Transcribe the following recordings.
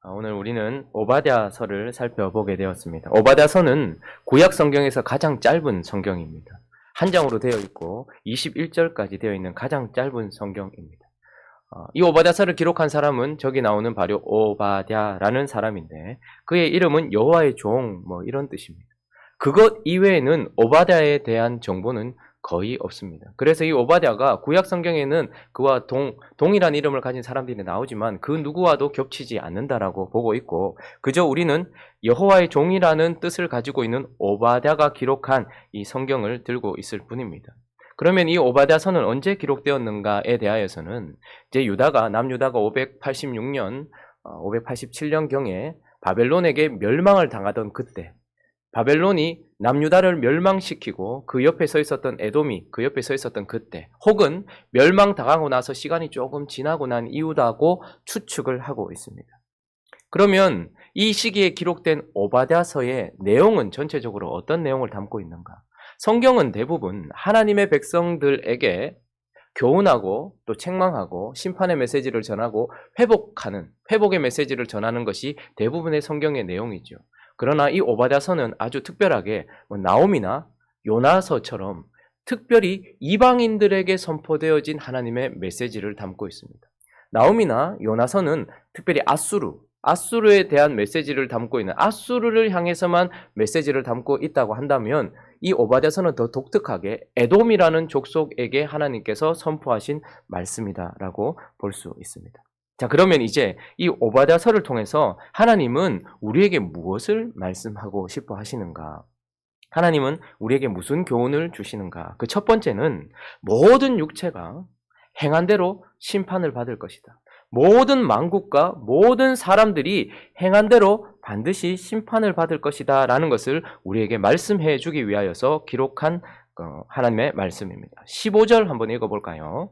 오늘 우리는 오바댜서를 살펴보게 되었습니다. 오바댜서는 구약 성경에서 가장 짧은 성경입니다. 한 장으로 되어 있고 21절까지 되어 있는 가장 짧은 성경입니다. 이 오바댜서를 기록한 사람은 저기 나오는 바로 오바댜라는 사람인데 그의 이름은 여호와의 종 이런 뜻입니다. 그것 이외에는 오바댜에 대한 정보는 거의 없습니다. 그래서 이 오바댜가 구약 성경에는 그와 동일한 이름을 가진 사람들이 나오지만 그 누구와도 겹치지 않는다라고 보고 있고 그저 우리는 여호와의 종이라는 뜻을 가지고 있는 오바댜가 기록한 이 성경을 들고 있을 뿐입니다. 그러면 이 오바댜서는 언제 기록되었는가에 대하여서는 이제 남유다가 586년, 587년경에 바벨론에게 멸망을 당하던 그때 바벨론이 남유다를 멸망시키고 그 옆에 서 있었던 에돔이 그 옆에 서 있었던 그때 혹은 멸망당하고 나서 시간이 조금 지나고 난 이후다고 추측을 하고 있습니다. 그러면 이 시기에 기록된 오바댜서의 내용은 전체적으로 어떤 내용을 담고 있는가? 성경은 대부분 하나님의 백성들에게 교훈하고 또 책망하고 심판의 메시지를 전하고 회복의 메시지를 전하는 것이 대부분의 성경의 내용이죠. 그러나 이 오바댜서는 아주 특별하게 나홈이나 요나서처럼 특별히 이방인들에게 선포되어진 하나님의 메시지를 담고 있습니다. 나홈이나 요나서는 특별히 아수르에 대한 메시지를 담고 있는 아수르를 향해서만 메시지를 담고 있다고 한다면 이 오바댜서는 더 독특하게 에돔이라는 족속에게 하나님께서 선포하신 말씀이다라고 볼 수 있습니다. 자, 그러면 이제 이 오바댜서를 통해서 하나님은 우리에게 무엇을 말씀하고 싶어 하시는가? 하나님은 우리에게 무슨 교훈을 주시는가? 그 첫 번째는 모든 육체가 행한 대로 심판을 받을 것이다. 모든 만국과 모든 사람들이 행한 대로 반드시 심판을 받을 것이다 라는 것을 우리에게 말씀해 주기 위하여서 기록한 하나님의 말씀입니다. 15절 한번 읽어볼까요?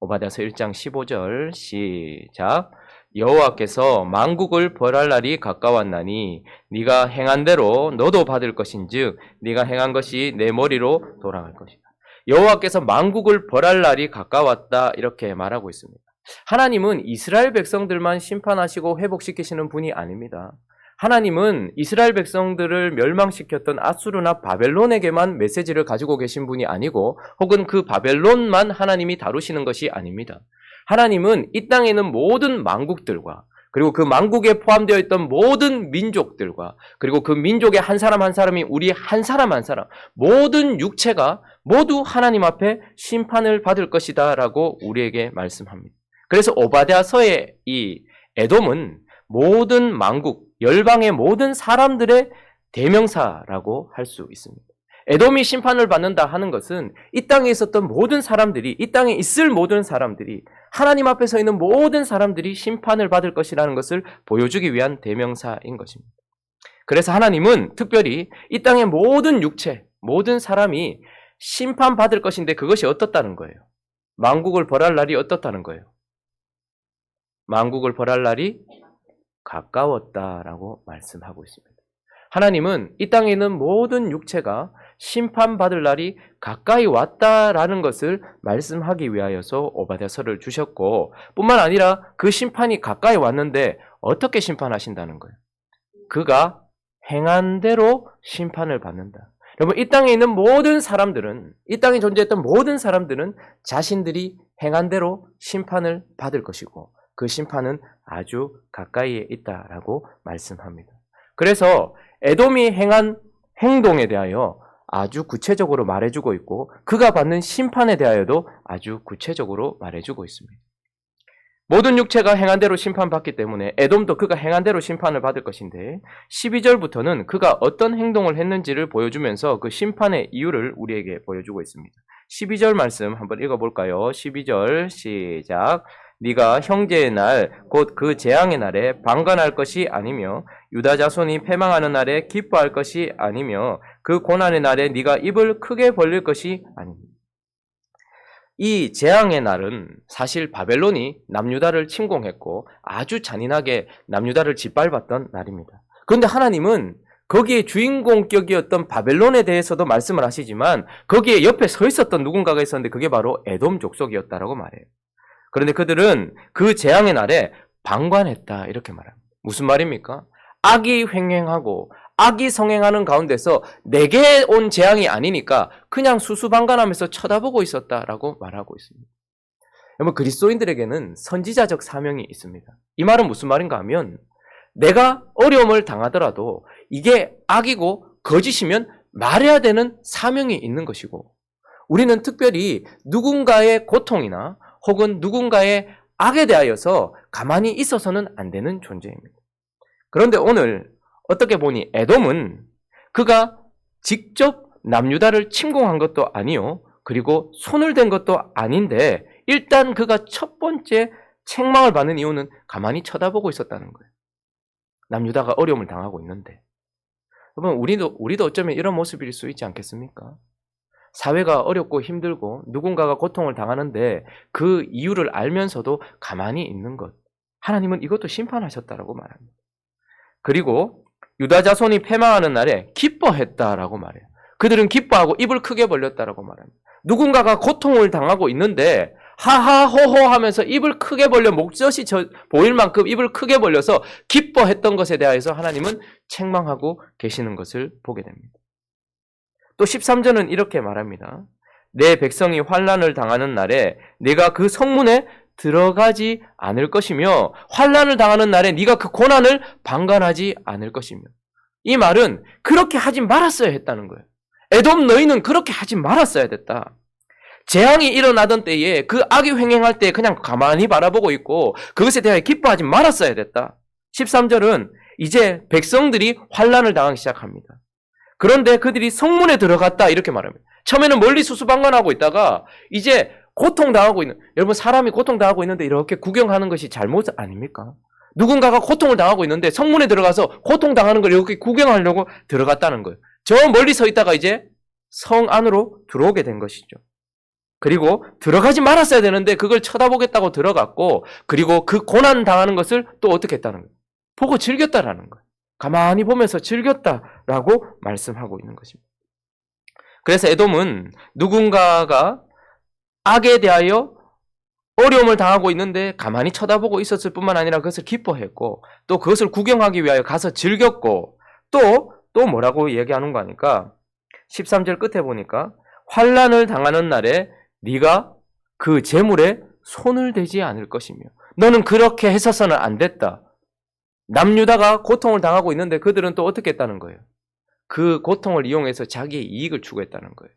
오바댜서 1장 15절 시작. 여호와께서 만국을 벌할 날이 가까웠나니 네가 행한 대로 너도 받을 것인즉 네가 행한 것이 내 머리로 돌아갈 것이다. 여호와께서 만국을 벌할 날이 가까웠다 이렇게 말하고 있습니다. 하나님은 이스라엘 백성들만 심판하시고 회복시키시는 분이 아닙니다. 하나님은 이스라엘 백성들을 멸망시켰던 아수르나 바벨론에게만 메시지를 가지고 계신 분이 아니고 혹은 그 바벨론만 하나님이 다루시는 것이 아닙니다. 하나님은 이 땅에 있는 모든 만국들과 그리고 그 만국에 포함되어 있던 모든 민족들과 그리고 그 민족의 한 사람 한 사람이 우리 한 사람 한 사람 모든 육체가 모두 하나님 앞에 심판을 받을 것이다 라고 우리에게 말씀합니다. 그래서 오바댜서의 이 에돔은 모든 만국, 열방의 모든 사람들의 대명사라고 할 수 있습니다. 에돔이 심판을 받는다 하는 것은 이 땅에 있었던 모든 사람들이, 이 땅에 있을 모든 사람들이, 하나님 앞에 서 있는 모든 사람들이 심판을 받을 것이라는 것을 보여주기 위한 대명사인 것입니다. 그래서 하나님은 특별히 이 땅의 모든 육체, 모든 사람이 심판받을 것인데 그것이 어떻다는 거예요? 만국을 벌할 날이 어떻다는 거예요? 만국을 벌할 날이 가까웠다라고 말씀하고 있습니다. 하나님은 이 땅에 있는 모든 육체가 심판받을 날이 가까이 왔다라는 것을 말씀하기 위하여서 오바댜서를 주셨고 뿐만 아니라 그 심판이 가까이 왔는데 어떻게 심판하신다는 거예요? 그가 행한 대로 심판을 받는다. 여러분 이 땅에 있는 모든 사람들은 이 땅에 존재했던 모든 사람들은 자신들이 행한 대로 심판을 받을 것이고 그 심판은 아주 가까이에 있다라고 말씀합니다. 그래서 에돔이 행한 행동에 대하여 아주 구체적으로 말해주고 있고 그가 받는 심판에 대하여도 아주 구체적으로 말해주고 있습니다. 모든 육체가 행한 대로 심판받기 때문에 에돔도 그가 행한 대로 심판을 받을 것인데 12절부터는 그가 어떤 행동을 했는지를 보여주면서 그 심판의 이유를 우리에게 보여주고 있습니다. 12절 말씀 한번 읽어볼까요? 12절 시작. 네가 형제의 날 곧 그 재앙의 날에 방관할 것이 아니며 유다 자손이 패망하는 날에 기뻐할 것이 아니며 그 고난의 날에 네가 입을 크게 벌릴 것이 아닙니다. 이 재앙의 날은 사실 바벨론이 남유다를 침공했고 아주 잔인하게 남유다를 짓밟았던 날입니다. 그런데 하나님은 거기에 주인공격이었던 바벨론에 대해서도 말씀을 하시지만 거기에 옆에 서 있었던 누군가가 있었는데 그게 바로 에돔 족속이었다라고 말해요. 그런데 그들은 그 재앙의 날에 방관했다 이렇게 말합니다. 무슨 말입니까? 악이 횡행하고 악이 성행하는 가운데서 내게 온 재앙이 아니니까 그냥 수수방관하면서 쳐다보고 있었다라고 말하고 있습니다. 여러분, 그리스도인들에게는 선지자적 사명이 있습니다. 이 말은 무슨 말인가 하면 내가 어려움을 당하더라도 이게 악이고 거짓이면 말해야 되는 사명이 있는 것이고, 우리는 특별히 누군가의 고통이나 혹은 누군가의 악에 대하여서 가만히 있어서는 안 되는 존재입니다. 그런데 오늘 어떻게 보니 에돔은 그가 직접 남유다를 침공한 것도 아니요, 그리고 손을 댄 것도 아닌데 일단 그가 첫 번째 책망을 받는 이유는 가만히 쳐다보고 있었다는 거예요. 남유다가 어려움을 당하고 있는데. 여러분, 우리도 어쩌면 이런 모습일 수 있지 않겠습니까? 사회가 어렵고 힘들고 누군가가 고통을 당하는데 그 이유를 알면서도 가만히 있는 것. 하나님은 이것도 심판하셨다라고 말합니다. 그리고 유다 자손이 패망하는 날에 기뻐했다라고 말해요. 그들은 기뻐하고 입을 크게 벌렸다라고 말합니다. 누군가가 고통을 당하고 있는데 하하호호 하면서 입을 크게 벌려 목젖이 보일 만큼 입을 크게 벌려서 기뻐했던 것에 대해서 하나님은 책망하고 계시는 것을 보게 됩니다. 또 13절은 이렇게 말합니다. 내 백성이 환난을 당하는 날에 내가 그 성문에 들어가지 않을 것이며 환난을 당하는 날에 네가 그 고난을 방관하지 않을 것이며. 이 말은 그렇게 하지 말았어야 했다는 거예요. 에돔, 너희는 그렇게 하지 말았어야 됐다. 재앙이 일어나던 때에 그 악이 횡행할 때 그냥 가만히 바라보고 있고 그것에 대하여 기뻐하지 말았어야 됐다. 13절은 이제 백성들이 환난을 당하기 시작합니다. 그런데 그들이 성문에 들어갔다 이렇게 말합니다. 처음에는 멀리 수수방관하고 있다가 이제 고통당하고 있는, 여러분, 사람이 고통당하고 있는데 이렇게 구경하는 것이 잘못 아닙니까? 누군가가 고통을 당하고 있는데 성문에 들어가서 고통당하는 걸 이렇게 구경하려고 들어갔다는 거예요. 저 멀리 서 있다가 이제 성 안으로 들어오게 된 것이죠. 그리고 들어가지 말았어야 되는데 그걸 쳐다보겠다고 들어갔고, 그리고 그 고난 당하는 것을 또 어떻게 했다는 거예요? 보고 즐겼다라는 거예요. 가만히 보면서 즐겼다라고 말씀하고 있는 것입니다. 그래서 에돔은 누군가가 악에 대하여 어려움을 당하고 있는데 가만히 쳐다보고 있었을 뿐만 아니라 그것을 기뻐했고, 또 그것을 구경하기 위하여 가서 즐겼고, 또 뭐라고 얘기하는 거 아니까 13절 끝에 보니까 환난을 당하는 날에 네가 그 재물에 손을 대지 않을 것이며, 너는 그렇게 했어서는 안 됐다. 남유다가 고통을 당하고 있는데 그들은 또 어떻게 했다는 거예요? 그 고통을 이용해서 자기의 이익을 추구했다는 거예요.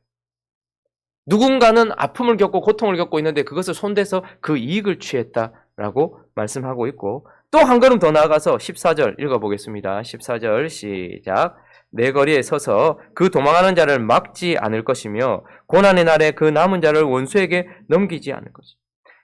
누군가는 아픔을 겪고 고통을 겪고 있는데 그것을 손대서 그 이익을 취했다라고 말씀하고 있고, 또 한 걸음 더 나아가서 14절 읽어보겠습니다. 14절 시작. 내 거리에 서서 그 도망하는 자를 막지 않을 것이며 고난의 날에 그 남은 자를 원수에게 넘기지 않을 것이다.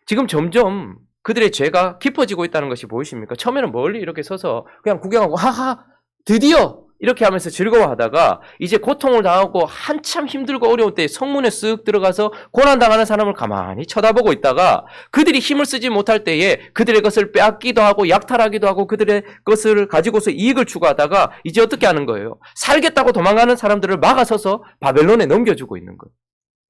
지금 점점 그들의 죄가 깊어지고 있다는 것이 보이십니까? 처음에는 멀리 이렇게 서서 그냥 구경하고 하하 드디어 이렇게 하면서 즐거워하다가 이제 고통을 당하고 한참 힘들고 어려울 때 성문에 쓱 들어가서 고난당하는 사람을 가만히 쳐다보고 있다가 그들이 힘을 쓰지 못할 때에 그들의 것을 빼앗기도 하고 약탈하기도 하고 그들의 것을 가지고서 이익을 추구하다가 이제 어떻게 하는 거예요? 살겠다고 도망가는 사람들을 막아서서 바벨론에 넘겨주고 있는 거예요.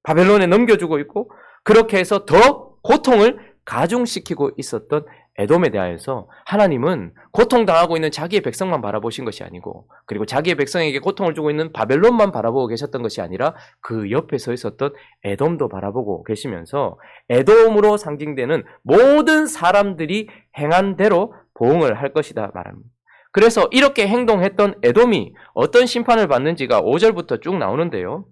바벨론에 넘겨주고 있고, 그렇게 해서 더 고통을 가중시키고 있었던 에돔에 대하여서 하나님은 고통당하고 있는 자기의 백성만 바라보신 것이 아니고, 그리고 자기의 백성에게 고통을 주고 있는 바벨론만 바라보고 계셨던 것이 아니라 그 옆에 서 있었던 에돔도 바라보고 계시면서 에돔으로 상징되는 모든 사람들이 행한 대로 보응을 할 것이다 말합니다. 그래서 이렇게 행동했던 에돔이 어떤 심판을 받는지가 5절부터 쭉 나오는데요.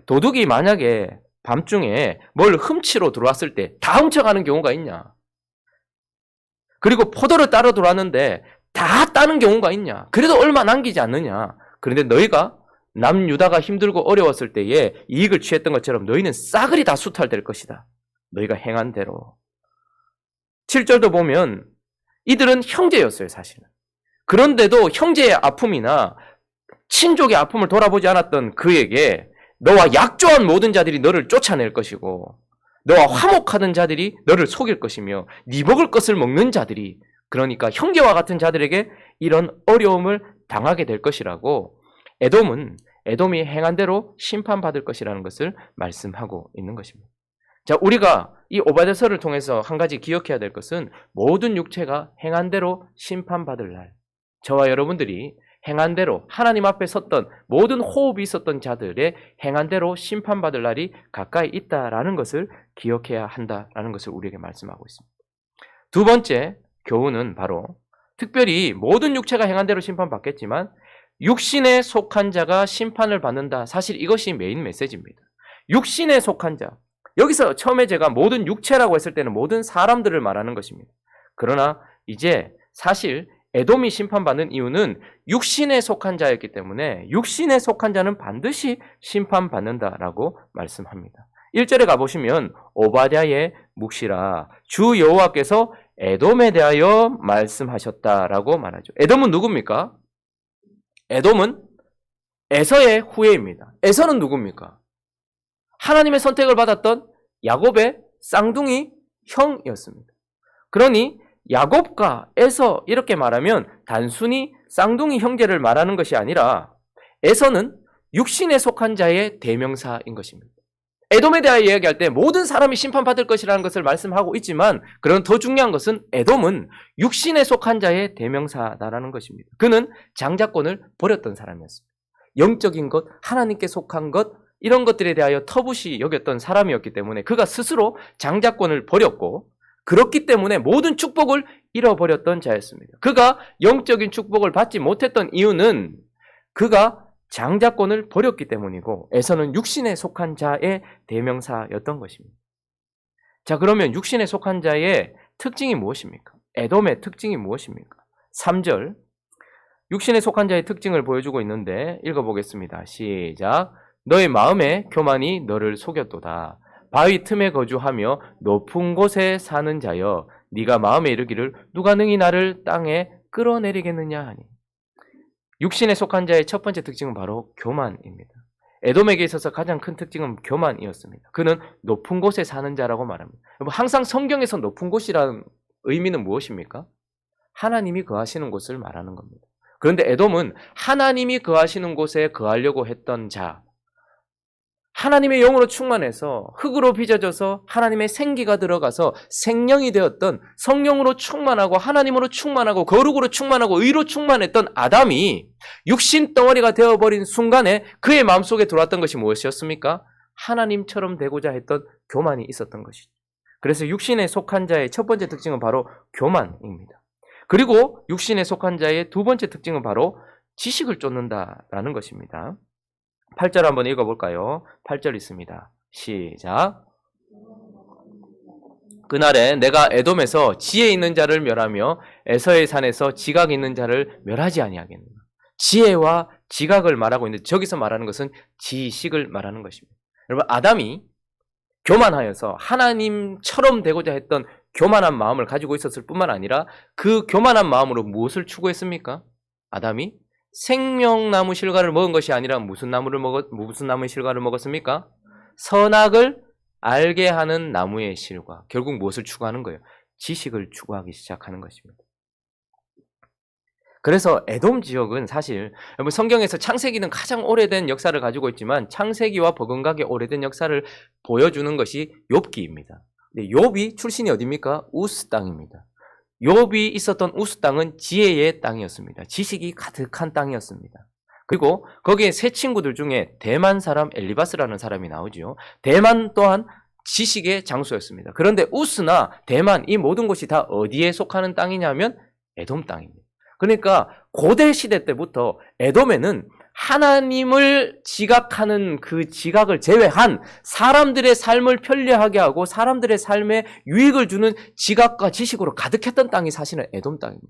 도둑이 만약에 밤중에 뭘 훔치러 들어왔을 때 다 훔쳐가는 경우가 있냐? 그리고 포도를 따러 들어왔는데 다 따는 경우가 있냐? 그래도 얼마 남기지 않느냐? 그런데 너희가 남유다가 힘들고 어려웠을 때에 이익을 취했던 것처럼 너희는 싸그리 다 수탈될 것이다. 너희가 행한 대로. 7절도 보면 이들은 형제였어요, 사실은. 그런데도 형제의 아픔이나 친족의 아픔을 돌아보지 않았던 그에게 너와 약조한 모든 자들이 너를 쫓아낼 것이고, 너와 화목하던 자들이 너를 속일 것이며, 네 먹을 것을 먹는 자들이, 그러니까 형제와 같은 자들에게 이런 어려움을 당하게 될 것이라고 에돔이 행한 대로 심판받을 것이라는 것을 말씀하고 있는 것입니다. 자, 우리가 이 오바댜서를 통해서 한 가지 기억해야 될 것은 모든 육체가 행한 대로 심판받을 날, 저와 여러분들이 행한 대로 하나님 앞에 섰던 모든 호흡이 있었던 자들의 행한 대로 심판받을 날이 가까이 있다라는 것을 기억해야 한다라는 것을 우리에게 말씀하고 있습니다. 두 번째 교훈은 바로 특별히 모든 육체가 행한 대로 심판받겠지만 육신에 속한 자가 심판을 받는다. 사실 이것이 메인 메시지입니다. 육신에 속한 자. 여기서 처음에 제가 모든 육체라고 했을 때는 모든 사람들을 말하는 것입니다. 그러나 이제 사실 에돔이 심판받는 이유는 육신에 속한 자였기 때문에 육신에 속한 자는 반드시 심판받는다라고 말씀합니다. 1절에 가보시면 오바댜의 묵시라 주 여호와께서 에돔에 대하여 말씀하셨다라고 말하죠. 에돔은 누굽니까? 에돔은 에서의 후예입니다. 에서는 누굽니까? 하나님의 선택을 받았던 야곱의 쌍둥이 형이었습니다. 그러니 야곱과 에서 이렇게 말하면 단순히 쌍둥이 형제를 말하는 것이 아니라 에서는 육신에 속한 자의 대명사인 것입니다. 에돔에 대하여 이야기할 때 모든 사람이 심판받을 것이라는 것을 말씀하고 있지만 그런 더 중요한 것은 에돔은 육신에 속한 자의 대명사다라는 것입니다. 그는 장자권을 버렸던 사람이었습니다. 영적인 것, 하나님께 속한 것 이런 것들에 대하여 터부시 여겼던 사람이었기 때문에 그가 스스로 장자권을 버렸고 그렇기 때문에 모든 축복을 잃어버렸던 자였습니다. 그가 영적인 축복을 받지 못했던 이유는 그가 장자권을 버렸기 때문이고 에서는 육신에 속한 자의 대명사였던 것입니다. 자, 그러면 육신에 속한 자의 특징이 무엇입니까? 에돔의 특징이 무엇입니까? 3절 육신에 속한 자의 특징을 보여주고 있는데 읽어보겠습니다. 시작. 너의 마음의 교만이 너를 속였도다. 바위 틈에 거주하며 높은 곳에 사는 자여 네가 마음에 이르기를 누가 능히 나를 땅에 끌어내리겠느냐 하니. 육신에 속한 자의 첫 번째 특징은 바로 교만입니다. 에돔에게 있어서 가장 큰 특징은 교만이었습니다. 그는 높은 곳에 사는 자라고 말합니다. 항상 성경에서 높은 곳이라는 의미는 무엇입니까? 하나님이 거하시는 곳을 말하는 겁니다. 그런데 에돔은 하나님이 거하시는 곳에 거하려고 했던 자, 하나님의 영으로 충만해서 흙으로 빚어져서 하나님의 생기가 들어가서 생명이 되었던 성령으로 충만하고 하나님으로 충만하고 거룩으로 충만하고 의로 충만했던 아담이 육신 덩어리가 되어버린 순간에 그의 마음속에 들어왔던 것이 무엇이었습니까? 하나님처럼 되고자 했던 교만이 있었던 것이죠. 그래서 육신에 속한 자의 첫 번째 특징은 바로 교만입니다. 그리고 육신에 속한 자의 두 번째 특징은 바로 지식을 쫓는다라는 것입니다. 8절 한번 읽어볼까요? 8절 있습니다. 시작. 그날에 내가 에돔에서 지혜 있는 자를 멸하며 에서의 산에서 지각 있는 자를 멸하지 아니하겠노라. 지혜와 지각을 말하고 있는데 저기서 말하는 것은 지식을 말하는 것입니다. 여러분, 아담이 교만하여서 하나님처럼 되고자 했던 교만한 마음을 가지고 있었을 뿐만 아니라 그 교만한 마음으로 무엇을 추구했습니까? 아담이 생명나무 실과를 먹은 것이 아니라 무슨 나무의 실과를 먹었습니까? 선악을 알게 하는 나무의 실과. 결국 무엇을 추구하는 거예요? 지식을 추구하기 시작하는 것입니다. 그래서 에돔 지역은 사실 성경에서 창세기는 가장 오래된 역사를 가지고 있지만 창세기와 버금가게 오래된 역사를 보여주는 것이 욥기입니다. 욥이 출신이 어디입니까? 우스 땅입니다. 욥이 있었던 우스 땅은 지혜의 땅이었습니다. 지식이 가득한 땅이었습니다. 그리고 거기에 세 친구들 중에 대만 사람 엘리바스라는 사람이 나오죠. 대만 또한 지식의 장소였습니다. 그런데 우스나 대만 이 모든 곳이 다 어디에 속하는 땅이냐면 에돔 땅입니다. 그러니까 고대 시대 때부터 에돔에는 하나님을 지각하는 그 지각을 제외한 사람들의 삶을 편리하게 하고 사람들의 삶에 유익을 주는 지각과 지식으로 가득했던 땅이 사실은 에돔 땅입니다.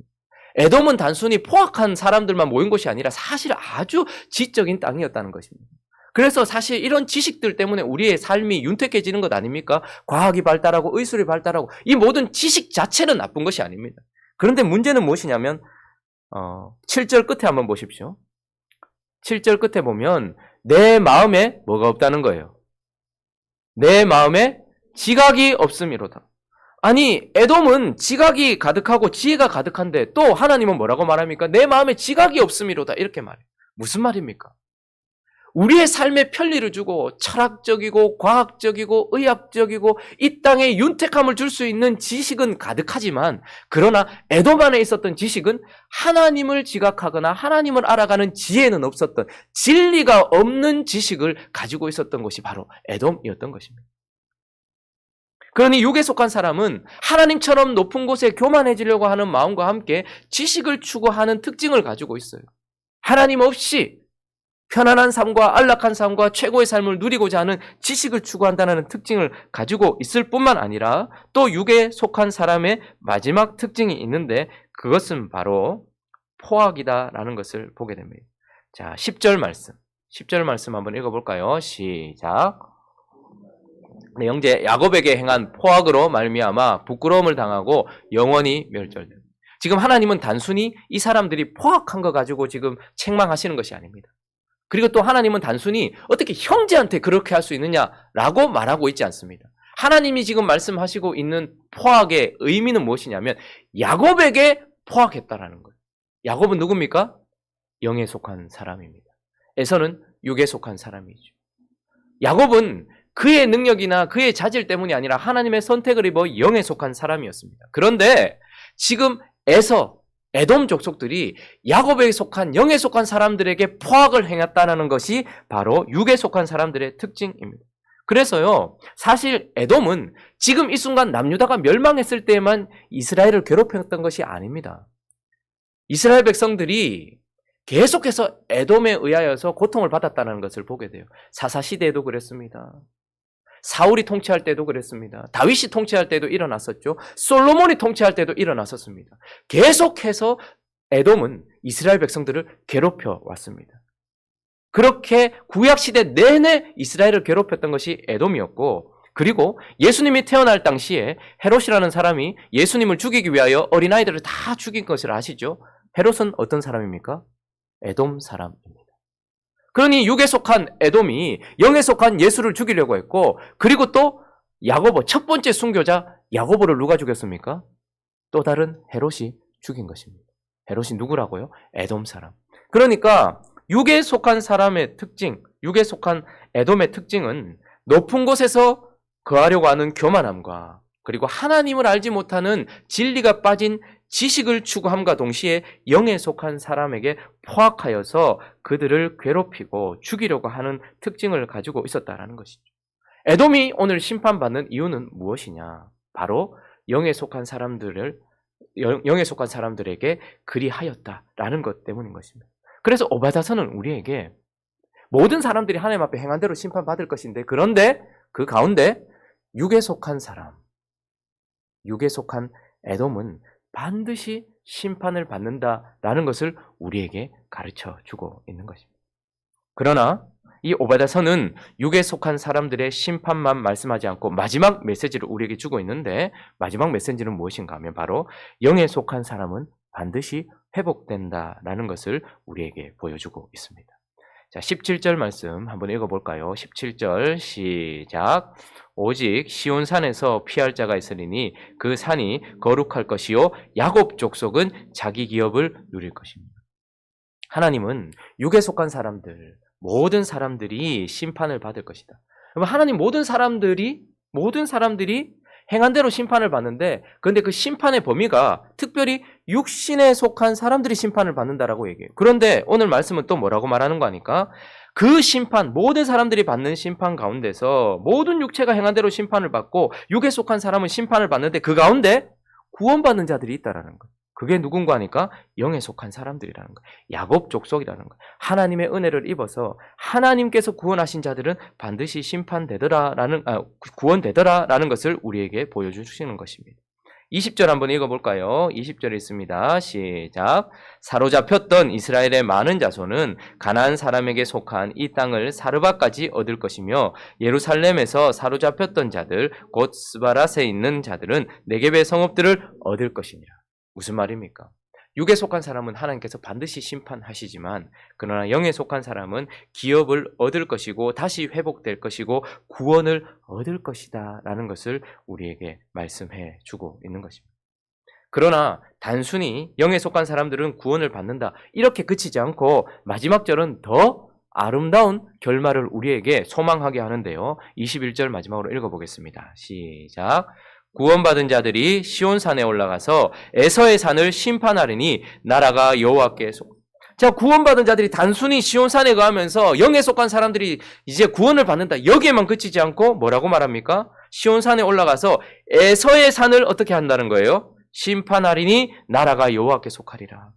에돔은 단순히 포악한 사람들만 모인 곳이 아니라 사실 아주 지적인 땅이었다는 것입니다. 그래서 사실 이런 지식들 때문에 우리의 삶이 윤택해지는 것 아닙니까? 과학이 발달하고 의술이 발달하고 이 모든 지식 자체는 나쁜 것이 아닙니다. 그런데 문제는 무엇이냐면 7절 끝에 한번 보십시오. 7절 끝에 보면 내 마음에 뭐가 없다는 거예요? 내 마음에 지각이 없음이로다. 아니, 에돔은 지각이 가득하고 지혜가 가득한데 또 하나님은 뭐라고 말합니까? 내 마음에 지각이 없음이로다. 이렇게 말해요. 무슨 말입니까? 우리의 삶에 편리를 주고 철학적이고 과학적이고 의학적이고 이 땅에 윤택함을 줄 수 있는 지식은 가득하지만 그러나 에돔 안에 있었던 지식은 하나님을 지각하거나 하나님을 알아가는 지혜는 없었던 진리가 없는 지식을 가지고 있었던 것이 바로 에돔이었던 것입니다. 그러니 육에 속한 사람은 하나님처럼 높은 곳에 교만해지려고 하는 마음과 함께 지식을 추구하는 특징을 가지고 있어요. 하나님 없이 편안한 삶과 안락한 삶과 최고의 삶을 누리고자 하는 지식을 추구한다는 특징을 가지고 있을 뿐만 아니라 또 육에 속한 사람의 마지막 특징이 있는데 그것은 바로 포악이다라는 것을 보게 됩니다. 자, 10절 말씀 한번 읽어볼까요? 시작. 네, 형제 야곱에게 행한 포악으로 말미암아 부끄러움을 당하고 영원히 멸절된다. 지금 하나님은 단순히 이 사람들이 포악한 거 가지고 지금 책망하시는 것이 아닙니다. 그리고 또 하나님은 단순히 어떻게 형제한테 그렇게 할 수 있느냐라고 말하고 있지 않습니다. 하나님이 지금 말씀하시고 있는 포악의 의미는 무엇이냐면 야곱에게 포악했다라는 거예요. 야곱은 누굽니까? 영에 속한 사람입니다. 에서는 육에 속한 사람이죠. 야곱은 그의 능력이나 그의 자질 때문이 아니라 하나님의 선택을 입어 영에 속한 사람이었습니다. 그런데 지금 에돔 족속들이 야곱에 속한 영에 속한 사람들에게 포악을 행했다는 것이 바로 육에 속한 사람들의 특징입니다. 그래서요, 사실 에돔은 지금 이 순간 남유다가 멸망했을 때에만 이스라엘을 괴롭혔던 것이 아닙니다. 이스라엘 백성들이 계속해서 에돔에 의하여서 고통을 받았다는 것을 보게 돼요. 사사시대에도 그랬습니다. 사울이 통치할 때도 그랬습니다. 다윗이 통치할 때도 일어났었죠. 솔로몬이 통치할 때도 일어났었습니다. 계속해서 에돔은 이스라엘 백성들을 괴롭혀 왔습니다. 그렇게 구약시대 내내 이스라엘을 괴롭혔던 것이 에돔이었고, 그리고 예수님이 태어날 당시에 헤롯이라는 사람이 예수님을 죽이기 위하여 어린아이들을 다 죽인 것을 아시죠? 헤롯은 어떤 사람입니까? 에돔 사람입니다. 그러니 육에 속한 에돔이 영에 속한 예수를 죽이려고 했고, 그리고 또 야고보, 첫 번째 순교자 야고보를 누가 죽였습니까? 또 다른 헤롯이 죽인 것입니다. 헤롯이 누구라고요? 에돔 사람. 그러니까 육에 속한 사람의 특징, 육에 속한 에돔의 특징은 높은 곳에서 거하려고 하는 교만함과 그리고 하나님을 알지 못하는 진리가 빠진 지식을 추구함과 동시에 영에 속한 사람에게 포악하여서 그들을 괴롭히고 죽이려고 하는 특징을 가지고 있었다는 것이죠. 에돔이 오늘 심판받는 이유는 무엇이냐? 바로 영에 속한 사람들에게 그리하였다라는 것 때문인 것입니다. 그래서 오바다서는 우리에게 모든 사람들이 하나님 앞에 행한 대로 심판받을 것인데, 그런데 그 가운데 육에 속한 사람, 육에 속한 에돔은 반드시 심판을 받는다라는 것을 우리에게 가르쳐 주고 있는 것입니다. 그러나 이 오바다서는 육에 속한 사람들의 심판만 말씀하지 않고 마지막 메시지를 우리에게 주고 있는데, 마지막 메시지는 무엇인가 하면 바로 영에 속한 사람은 반드시 회복된다라는 것을 우리에게 보여주고 있습니다. 자, 17절 말씀 한번 읽어볼까요? 17절 시작. 오직 시온산에서 피할 자가 있으리니 그 산이 거룩할 것이요 야곱 족속은 자기 기업을 누릴 것입니다. 하나님은 육에 속한 사람들, 모든 사람들이 심판을 받을 것이다. 하나님 모든 사람들이 행한 대로 심판을 받는데, 그런데 그 심판의 범위가 특별히 육신에 속한 사람들이 심판을 받는다라고 얘기해요. 그런데 오늘 말씀은 또 뭐라고 말하는 거 아니까? 그 심판, 모든 사람들이 받는 심판 가운데서 모든 육체가 행한 대로 심판을 받고 육에 속한 사람은 심판을 받는데 그 가운데 구원받는 자들이 있다라는 거예요. 그게 누군가 하니까 영에 속한 사람들이라는 거예요. 야곱 족속이라는 거예요. 하나님의 은혜를 입어서 하나님께서 구원하신 자들은 반드시 구원되더라라는 것을 우리에게 보여주시는 것입니다. 20절 한번 읽어볼까요? 20절에 있습니다. 시작. 사로잡혔던 이스라엘의 많은 자손은 가나안 사람에게 속한 이 땅을 사르바까지 얻을 것이며, 예루살렘에서 사로잡혔던 자들 곧 스바랏에 있는 자들은 네겝의 성읍들을 얻을 것이니라. 무슨 말입니까? 육에 속한 사람은 하나님께서 반드시 심판하시지만, 그러나 영에 속한 사람은 기업을 얻을 것이고 다시 회복될 것이고 구원을 얻을 것이다 라는 것을 우리에게 말씀해 주고 있는 것입니다. 그러나 단순히 영에 속한 사람들은 구원을 받는다 이렇게 그치지 않고 마지막 절은 더 아름다운 결말을 우리에게 소망하게 하는데요. 21절 마지막으로 읽어보겠습니다. 시작. 구원받은 자들이 시온산에 올라가서 에서의 산을 심판하리니 나라가 여호와께 속. 자, 구원받은 자들이 단순히 시온산에 가면서 영에 속한 사람들이 이제 구원을 받는다. 여기에만 그치지 않고 뭐라고 말합니까? 시온산에 올라가서 에서의 산을 어떻게 한다는 거예요? 심판하리니 나라가 여호와께 속하리라.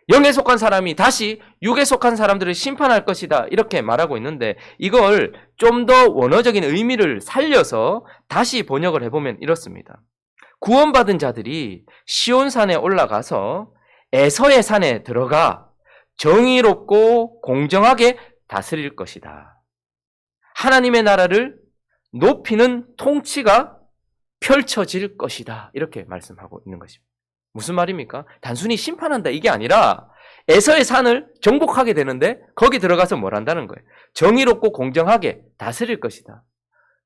영에 속한 사람이 다시 육에 속한 사람들을 심판할 것이다. 이렇게 말하고 있는데 이걸 좀 더 원어적인 의미를 살려서 다시 번역을 해보면 이렇습니다. 구원받은 자들이 시온산에 올라가서 에서의 산에 들어가 정의롭고 공정하게 다스릴 것이다. 하나님의 나라를 높이는 통치가 펼쳐질 것이다. 이렇게 말씀하고 있는 것입니다. 무슨 말입니까? 단순히 심판한다 이게 아니라 에서의 산을 정복하게 되는데 거기 들어가서 뭘 한다는 거예요? 정의롭고 공정하게 다스릴 것이다.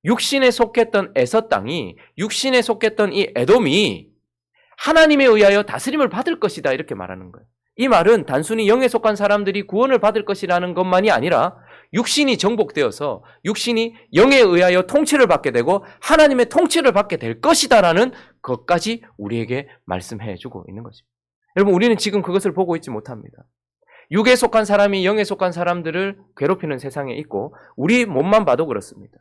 육신에 속했던 에서 땅이, 육신에 속했던 이 에돔이 하나님에 의하여 다스림을 받을 것이다 이렇게 말하는 거예요. 이 말은 단순히 영에 속한 사람들이 구원을 받을 것이라는 것만이 아니라 육신이 정복되어서 육신이 영에 의하여 통치를 받게 되고 하나님의 통치를 받게 될 것이다라는 것까지 우리에게 말씀해 주고 있는 것입니다. 여러분, 우리는 지금 그것을 보고 있지 못합니다. 육에 속한 사람이 영에 속한 사람들을 괴롭히는 세상에 있고 우리 몸만 봐도 그렇습니다.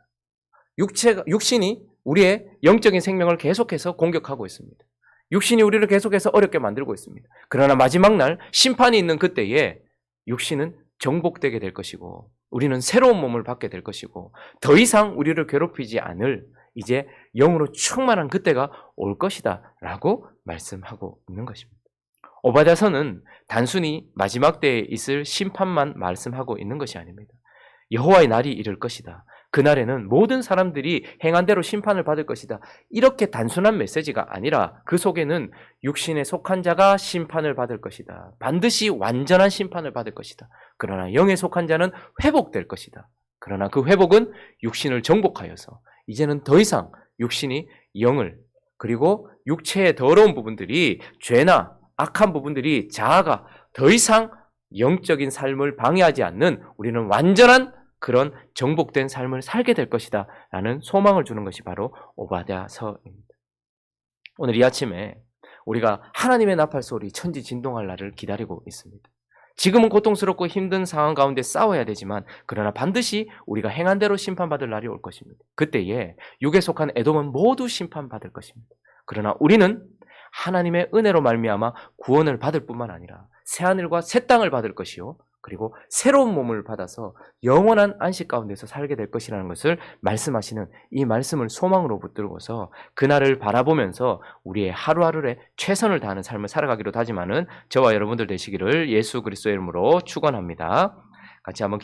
육신이 우리의 영적인 생명을 계속해서 공격하고 있습니다. 육신이 우리를 계속해서 어렵게 만들고 있습니다. 그러나 마지막 날 심판이 있는 그때에 육신은 정복되게 될 것이고 우리는 새로운 몸을 받게 될 것이고 더 이상 우리를 괴롭히지 않을 이제 영으로 충만한 그때가 올 것이다 라고 말씀하고 있는 것입니다. 오바댜서는 단순히 마지막 때에 있을 심판만 말씀하고 있는 것이 아닙니다. 여호와의 날이 이를 것이다. 그날에는 모든 사람들이 행한 대로 심판을 받을 것이다. 이렇게 단순한 메시지가 아니라 그 속에는 육신에 속한 자가 심판을 받을 것이다. 반드시 완전한 심판을 받을 것이다. 그러나 영에 속한 자는 회복될 것이다. 그러나 그 회복은 육신을 정복하여서 이제는 더 이상 육신이 영을 그리고 육체의 더러운 부분들이 죄나 악한 부분들이 자아가 더 이상 영적인 삶을 방해하지 않는 우리는 완전한 그런 정복된 삶을 살게 될 것이다 라는 소망을 주는 것이 바로 오바댜서입니다. 오늘 이 아침에 우리가 하나님의 나팔소리 천지진동할 날을 기다리고 있습니다. 지금은 고통스럽고 힘든 상황 가운데 싸워야 되지만 그러나 반드시 우리가 행한 대로 심판받을 날이 올 것입니다. 그때에 육에 속한 에돔은 모두 심판받을 것입니다. 그러나 우리는 하나님의 은혜로 말미암아 구원을 받을 뿐만 아니라 새하늘과 새 땅을 받을 것이요 그리고 새로운 몸을 받아서 영원한 안식 가운데서 살게 될 것이라는 것을 말씀하시는 이 말씀을 소망으로 붙들고서 그날을 바라보면서 우리의 하루하루에 최선을 다하는 삶을 살아가기로 다짐하는 저와 여러분들 되시기를 예수 그리스도의 이름으로 축원합니다. 같이 한번